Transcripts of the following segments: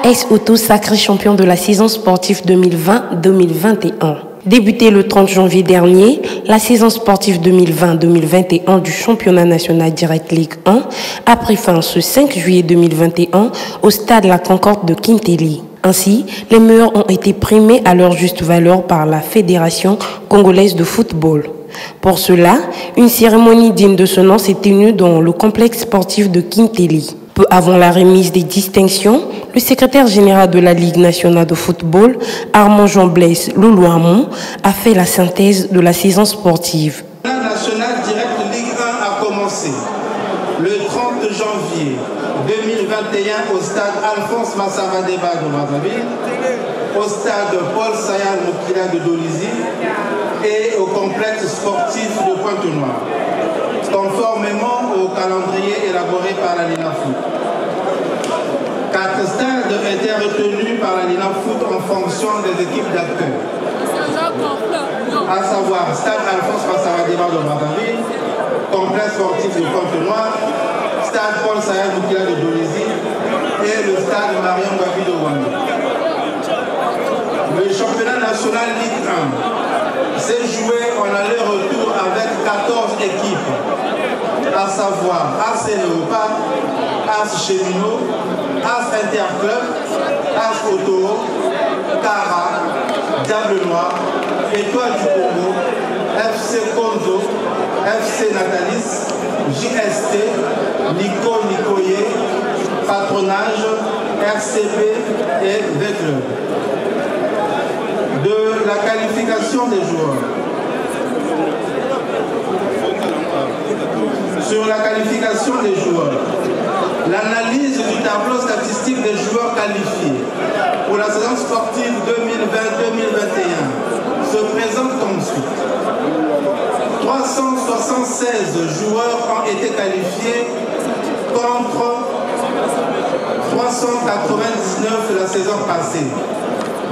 AS Auto sacré champion de la saison sportive 2020-2021. Débutée le 30 janvier dernier, la saison sportive 2020-2021 du championnat national Direct Ligue 1 a pris fin ce 5 juillet 2021 au stade La Concorde de Kinteli. Ainsi, les meilleurs ont été primés à leur juste valeur par la Fédération congolaise de football. Pour cela, une cérémonie digne de ce nom s'est tenue dans le complexe sportif de Kinteli. Peu avant la remise des distinctions, le secrétaire général de la Ligue nationale de football, Armand Jean-Blaise Loulouamon, a fait la synthèse de la saison sportive. La nationale Direct Ligue 1 a commencé le 30 janvier 2021 au stade Alphonse Massavadeba de Brazzaville, au stade Paul Sayal Mokila de Dolizy et au complexe sportif de Pointe-Noire, conformément au calendrier élaboré par la LINAFOOT. 4 stades étaient retenus par la LINAFOOT en fonction des équipes d'accueil, à savoir stade Alphonse Massavadeba de Brazzaville, complexe sportif de Pointe-Noire, stade Paul Sayal Mokila de Dolizy et le stade Marion Gabi de Wanda. Le championnat national Ligue 1 s'est joué en aller-retour avec 14 équipes, à savoir AS Léopard, AS Cheminot, AS Interclub, AS Auto, Cara, Diable Noir, Étoile du Congo, FC Konzo, FC Natalis, JST, Nico Nicoye, Patronage, RCB et V-Club. De la qualification des joueurs. Sur la qualification des joueurs, l'analyse du tableau statistique des joueurs qualifiés pour la saison sportive 2020-2021 se présente comme suit. 376 joueurs ont été qualifiés contre 399 la saison passée,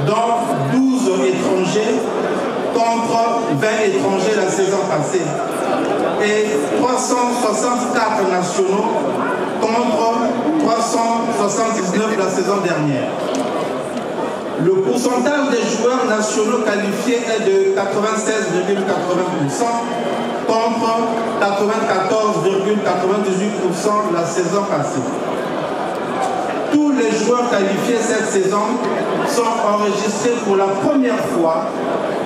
dont 12 étrangers contre 20 étrangers la saison passée et 364 nationaux contre 379 la saison dernière. Le pourcentage des joueurs nationaux qualifiés est de 96,80% contre 94,98% la saison passée. Tous les joueurs qualifiés cette saison sont enregistrés pour la première fois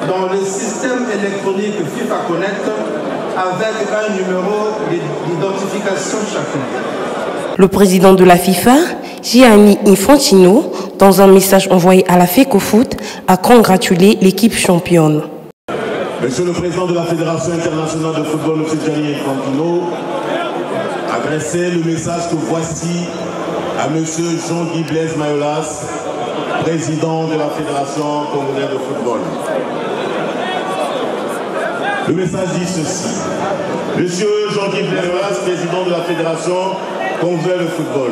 dans le système électronique FIFA Connect avec un numéro d'identification chacun. Le président de la FIFA, Gianni Infantino, dans un message envoyé à la FECOFOOT, a congratulé l'équipe championne. Monsieur le président de la Fédération internationale de football, M. Gianni Infantino, adressez le message que voici à M. Jean-Guy Blaise Mayolas, président de la Fédération congolaise de football. Le message dit ceci. Monsieur Jean-Guy Blaise Mayolas, président de la Fédération congolaise de football,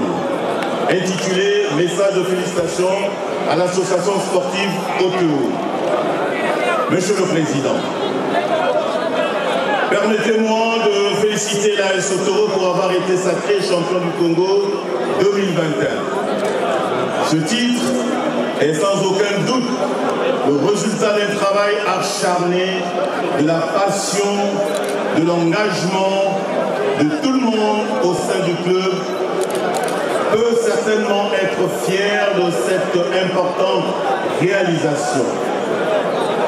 intitulé « Message de félicitations à l'association sportive Auto ». Monsieur le Président, permettez-moi de féliciter l'AS Auto pour avoir été sacré champion du Congo 2021. Ce titre est sans aucun doute le résultat d'un travail acharné, de la passion, de l'engagement de tout le monde au sein du club, peut certainement être fier de cette importante réalisation.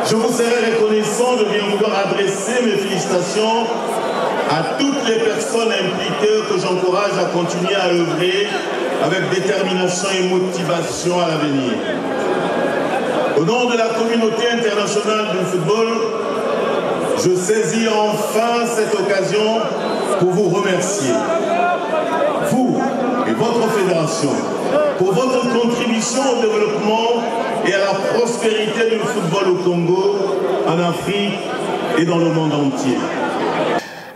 Je vous serai reconnaissant de bien vouloir adresser mes félicitations à toutes les personnes impliquées que j'encourage à continuer à œuvrer avec détermination et motivation à l'avenir. Au nom de la communauté internationale du football, je saisis enfin cette occasion pour vous remercier, vous et votre fédération, pour votre contribution au développement et à la prospérité du football au Congo, en Afrique et dans le monde entier.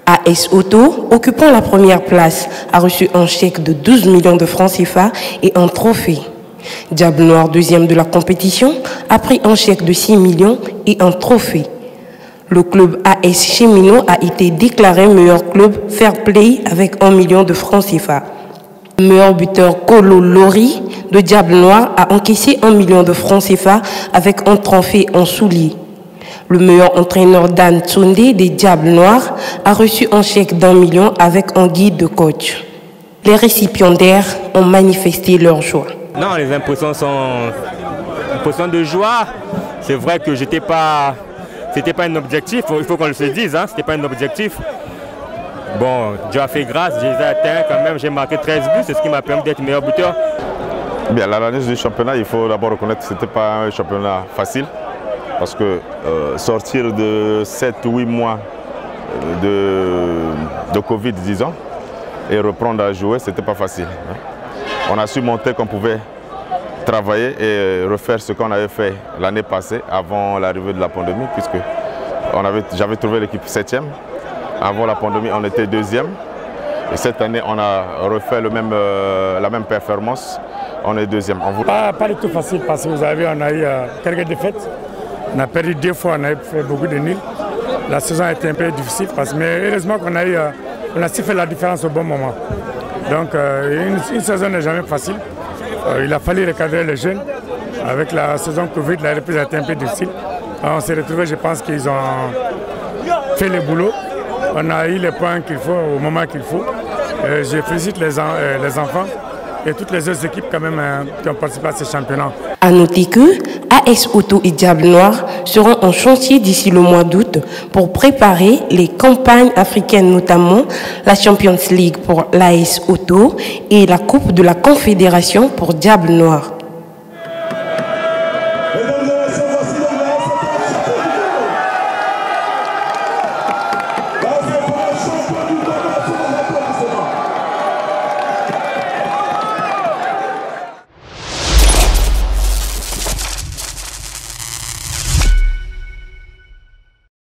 AS Auto, occupant la première place, a reçu un chèque de 12 millions de francs CFA et un trophée. Diable Noir, deuxième de la compétition, a pris un chèque de 6 millions et un trophée. Le club AS Cheminot a été déclaré meilleur club fair play avec 1 million de francs CFA. Le meilleur buteur Kolo Lori de Diable Noir a encaissé 1 million de francs CFA avec un trophée en soulier. Le meilleur entraîneur Dan Tsunde des Diables Noirs a reçu un chèque d'1 million avec un guide de coach. Les récipiendaires ont manifesté leur joie. Non, les impressions sont impressions de joie. C'est vrai que c'était pas un objectif, il faut qu'on le se dise, hein, c'était pas un objectif. Bon, Dieu a fait grâce, j'ai atteint quand même, j'ai marqué 13 buts, c'est ce qui m'a permis d'être meilleur buteur. Bien, l'analyse du championnat, il faut d'abord reconnaître que ce n'était pas un championnat facile. Parce que sortir de 7 ou 8 mois de Covid, disons, et reprendre à jouer, ce n'était pas facile. On a su montrer qu'on pouvait travailler et refaire ce qu'on avait fait l'année passée, avant l'arrivée de la pandémie, puisque j'avais trouvé l'équipe 7e. Avant la pandémie, on était 2e. Et cette année, on a refait la même performance. On est 2e. Pas du tout facile, parce que vous avez, on a eu quelques défaites. On a perdu 2 fois, on a fait beaucoup de nuls. La saison a été un peu difficile, mais heureusement qu'on a su faire la différence au bon moment. Donc une saison n'est jamais facile. Il a fallu recadrer les jeunes. Avec la saison Covid, la reprise a été un peu difficile. On s'est retrouvés, je pense qu'ils ont fait le boulot. On a eu les points qu'il faut au moment qu'il faut. Je félicite les enfants et toutes les autres équipes quand même qui ont participé à ces championnats. À noter que AS Auto et Diable Noir seront en chantier d'ici le mois d'août pour préparer les campagnes africaines, notamment la Champions League pour l'AS Auto et la Coupe de la Confédération pour Diable Noir.